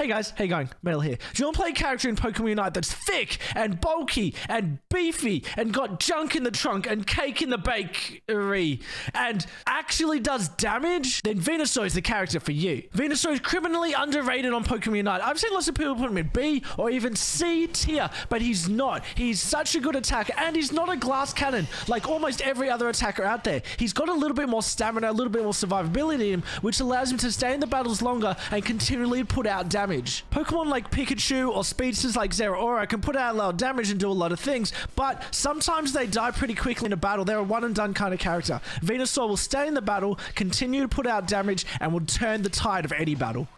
Hey guys, how you going? Metal here. Do you want to play a character in Pokemon Unite that's thick and bulky and beefy and got junk in the trunk and cake in the bakery and actually does damage? Then Venusaur is the character for you. Venusaur is criminally underrated on Pokemon Unite. I've seen lots of people put him in B or even C tier, but he's not. He's such a good attacker and he's not a glass cannon like almost every other attacker out there. He's got a little bit more stamina, a little bit more survivability in him, which allows him to stay in the battles longer and continually put out damage. Pokemon like Pikachu or speedsters like Zeraora can put out a lot of damage and do a lot of things, but sometimes they die pretty quickly in a battle. They're a one and done kind of character. Venusaur will stay in the battle, continue to put out damage, and will turn the tide of any battle.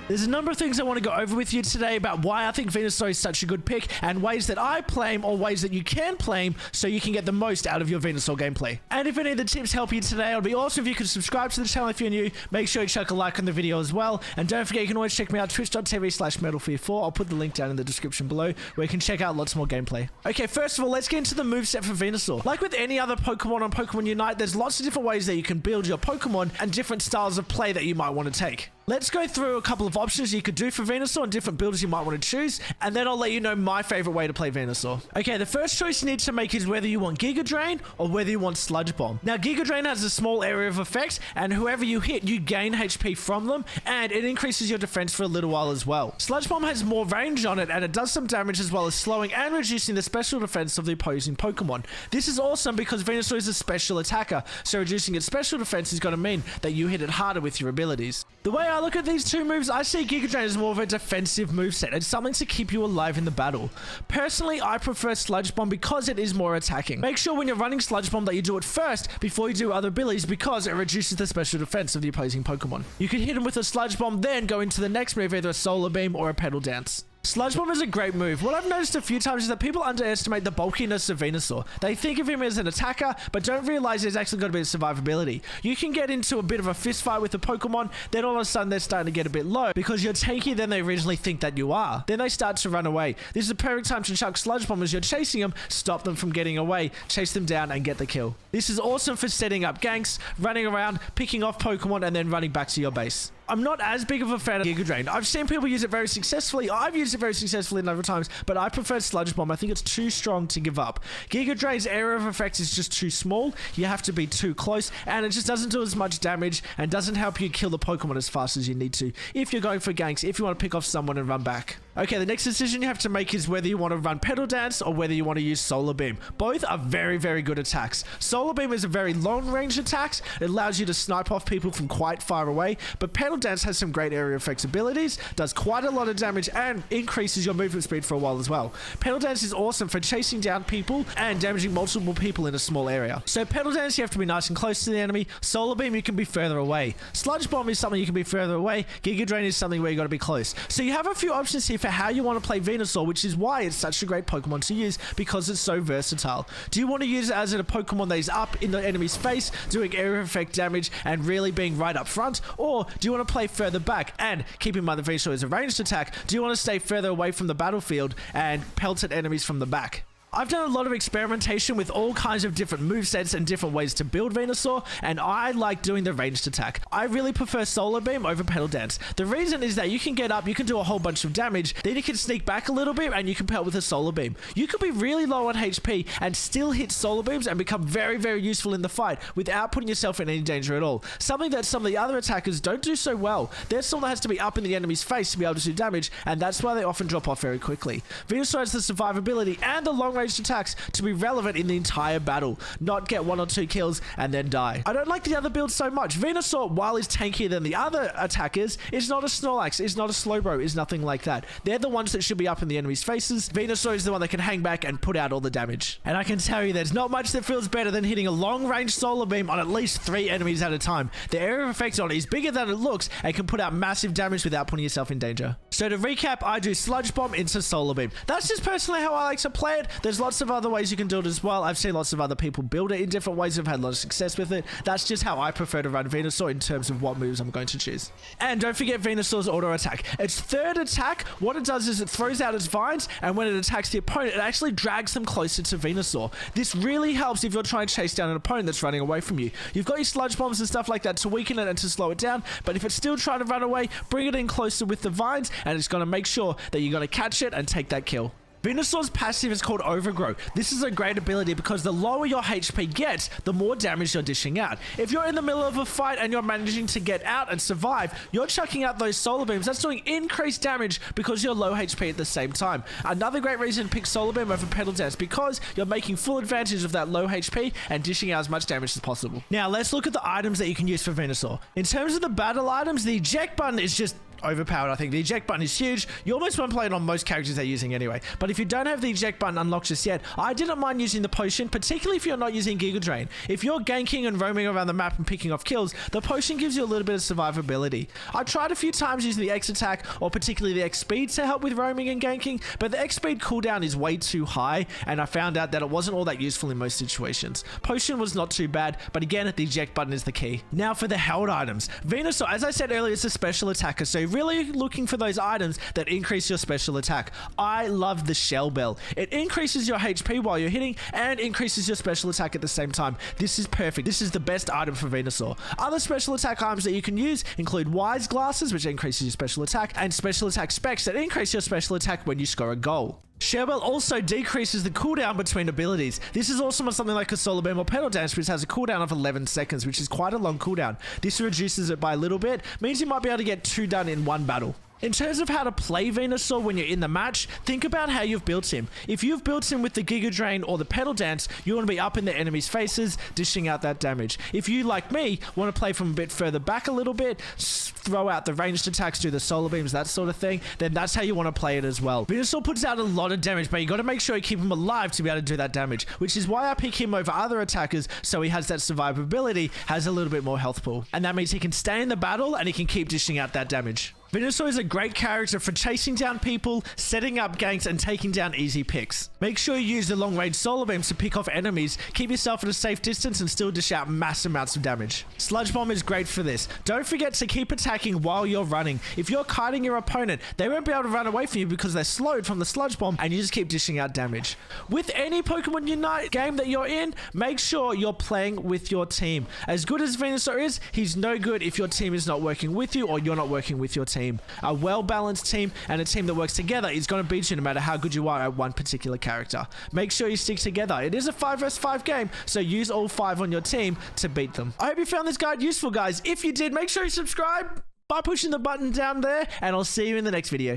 There's a number of things I want to go over with you today about why I think Venusaur is such a good pick and ways that I play him or ways that you can play him so you can get the most out of your Venusaur gameplay. And if any of the tips help you today, it would be awesome if you could subscribe to the channel if you're new. Make sure you chuck a like on the video as well. And don't forget, you can always check me out twitch.tv/metalfear4. I'll put the link down in the description below where you can check out lots more gameplay. Okay, first of all, let's get into the moveset for Venusaur. Like with any other Pokemon on Pokemon Unite, there's lots of different ways that you can build your Pokemon and different styles of play that you might want to take. Let's go through a couple of options you could do for Venusaur and different builds you might want to choose, and then I'll let you know my favorite way to play Venusaur. Okay, the first choice you need to make is whether you want Giga Drain or whether you want Sludge Bomb. Now, Giga Drain has a small area of effect, and whoever you hit, you gain HP from them, and it increases your defense for a little while as well. Sludge Bomb has more range on it, and it does some damage as well as slowing and reducing the special defense of the opposing Pokemon. This is awesome because Venusaur is a special attacker, so reducing its special defense is going to mean that you hit it harder with your abilities. The way I look at these two moves, I see Giga Drain as more of a defensive moveset. It's something to keep you alive in the battle. Personally, I prefer Sludge Bomb because it is more attacking. Make sure when you're running Sludge Bomb that you do it first before you do other abilities because it reduces the special defense of the opposing Pokemon. You can hit him with a Sludge Bomb, then go into the next move, either a Solar Beam or a Petal Dance. Sludge Bomb is a great move. What I've noticed a few times is that people underestimate the bulkiness of Venusaur. They think of him as an attacker, but don't realize there's actually got a bit of survivability. You can get into a bit of a fist fight with a Pokemon, then all of a sudden they're starting to get a bit low because you're tankier than they originally think that you are. Then they start to run away. This is a perfect time to chuck Sludge Bomb as you're chasing them, stop them from getting away, chase them down, and get the kill. This is awesome for setting up ganks, running around, picking off Pokemon, and then running back to your base. I'm not as big of a fan of Giga Drain. I've seen people use it very successfully. I've used it very successfully in other times, but I prefer Sludge Bomb. I think it's too strong to give up. Giga Drain's area of effect is just too small. You have to be too close, and it just doesn't do as much damage and doesn't help you kill the Pokemon as fast as you need to if you're going for ganks, if you want to pick off someone and run back. Okay, the next decision you have to make is whether you want to run Petal Dance or whether you want to use Solar Beam. Both are very, very good attacks. Solar Beam is a very long-range attack. It allows you to snipe off people from quite far away, but Petal Dance has some great area effects abilities, does quite a lot of damage, and increases your movement speed for a while as well. Petal Dance is awesome for chasing down people and damaging multiple people in a small area. So Petal Dance, you have to be nice and close to the enemy. Solar Beam, you can be further away. Sludge Bomb is something you can be further away. Giga Drain is something where you got to be close. So you have a few options here for how you want to play Venusaur, which is why it's such a great Pokemon to use because it's so versatile. Do you want to use it as a Pokemon that is up in the enemy's face, doing area effect damage and really being right up front? Or do you want to play further back and keep in mind the Venusaur is a ranged attack? Do you want to stay further away from the battlefield and pelt at enemies from the back? I've done a lot of experimentation with all kinds of different movesets and different ways to build Venusaur, and I like doing the ranged attack. I really prefer Solar Beam over Petal Dance. The reason is that you can get up, you can do a whole bunch of damage, then you can sneak back a little bit and you can pelt with a Solar Beam. You could be really low on HP and still hit Solar Beams and become very, very useful in the fight without putting yourself in any danger at all. Something that some of the other attackers don't do so well. Their Solar has to be up in the enemy's face to be able to do damage, and that's why they often drop off very quickly. Venusaur has the survivability and the long range attacks to be relevant in the entire battle, not get 1 or 2 kills and then die. I don't like the other builds so much. Venusaur, while is tankier than the other attackers, is not a SNORLAX, is not a Slowbro, is nothing like that. They're the ones that should be up in the enemy's faces. Venusaur is the one that can hang back and put out all the damage. And I can tell you there's not much that feels better than hitting a long range Solar Beam on at least 3 enemies at a time. The area of effect on it is bigger than it looks and can put out massive damage without putting yourself in danger. So to recap, I do Sludge Bomb into Solar Beam. That's just personally how I like to play it. There's lots of other ways you can do it as well. I've seen lots of other people build it in different ways. I've had a lot of success with it. That's just how I prefer to run Venusaur in terms of what moves I'm going to choose. And don't forget Venusaur's auto attack. Its third attack, what it does is it throws out its vines, and when it attacks the opponent, it actually drags them closer to Venusaur. This really helps if you're trying to chase down an opponent that's running away from you. You've got your Sludge Bombs and stuff like that to weaken it and to slow it down, but if it's still trying to run away, bring it in closer with the vines, and it's going to make sure that you're going to catch it and take that kill. Venusaur's passive is called Overgrow. This is a great ability because the lower your HP gets, the more damage you're dishing out. If you're in the middle of a fight and you're managing to get out and survive, you're chucking out those solar beams. That's doing increased damage because you're low HP at the same time. Another great reason to pick Solar Beam over Petal Dance because you're making full advantage of that low HP and dishing out as much damage as possible. Now let's look at the items that you can use for Venusaur. In terms of the battle items, the eject button is just overpowered. I think the eject button is huge. You almost won't play it on most characters they're using anyway. But if you don't have the eject button unlocked just yet, I didn't mind using the potion, particularly if you're not using Giga Drain. If you're ganking and roaming around the map and picking off kills, the potion gives you a little bit of survivability. I tried a few times using the X attack or particularly the X speed to help with roaming and ganking, but the X speed cooldown is way too high, and I found out that it wasn't all that useful in most situations. Potion was not too bad, but again, the eject button is the key. Now for the held items. Venusaur, as I said earlier, is a special attacker, so really looking for those items that increase your special attack. I love the Shell Bell. It increases your HP while you're hitting and increases your special attack at the same time. This is perfect. This is the best item for Venusaur. Other special attack items that you can use include Wise Glasses, which increases your special attack, and special attack specs that increase your special attack when you score a goal. Shellbell also decreases the cooldown between abilities. This is awesome on something like a Solar Beam or Petal Dance, which has a cooldown of 11 seconds, which is quite a long cooldown. This reduces it by a little bit, means you might be able to get 2 done in one battle. In terms of how to play Venusaur when you're in the match, think about how you've built him. If you've built him with the Giga Drain or the Petal Dance, you want to be up in the enemy's faces, dishing out that damage. If you, like me, want to play from a bit further back a little bit, throw out the ranged attacks, do the solar beams, that sort of thing, then that's how you want to play it as well. Venusaur puts out a lot of damage, but you got to make sure you keep him alive to be able to do that damage, which is why I pick him over other attackers, so he has that survivability, has a little bit more health pool. And that means he can stay in the battle and he can keep dishing out that damage. Venusaur is a great character for chasing down people, setting up ganks, and taking down easy picks. Make sure you use the long-range solar beams to pick off enemies, keep yourself at a safe distance, and still dish out mass amounts of damage. Sludge Bomb is great for this. Don't forget to keep attacking while you're running. If you're kiting your opponent, they won't be able to run away from you because they're slowed from the Sludge Bomb, and you just keep dishing out damage. With any Pokemon Unite game that you're in, make sure you're playing with your team. As good as Venusaur is, he's no good if your team is not working with you or you're not working with your team. A well-balanced team and a team that works together is going to beat you no matter how good you are at one particular character. Make sure you stick together. It is a 5 vs 5 game, so use all 5 on your team to beat them. I hope you found this guide useful, guys. If you did, make sure you subscribe by pushing the button down there, and I'll see you in the next video.